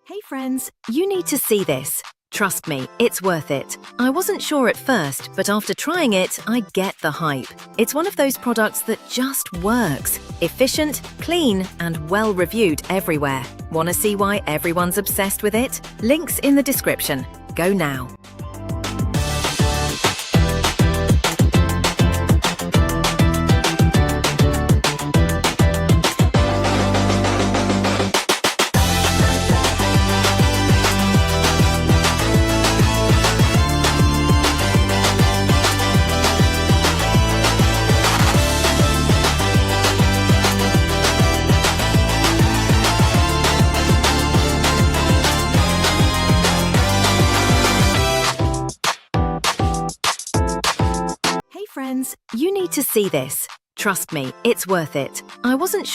Hey friends, you need to see this. Trust me, it's worth it. I wasn't sure at first, but after trying it, I get the hype. It's one of those products that just works. Efficient, clean, and well-reviewed everywhere. Want to see why everyone's obsessed with it? Links in the description. Go now. Friends, you need to see this. Trust me, it's worth it. I wasn't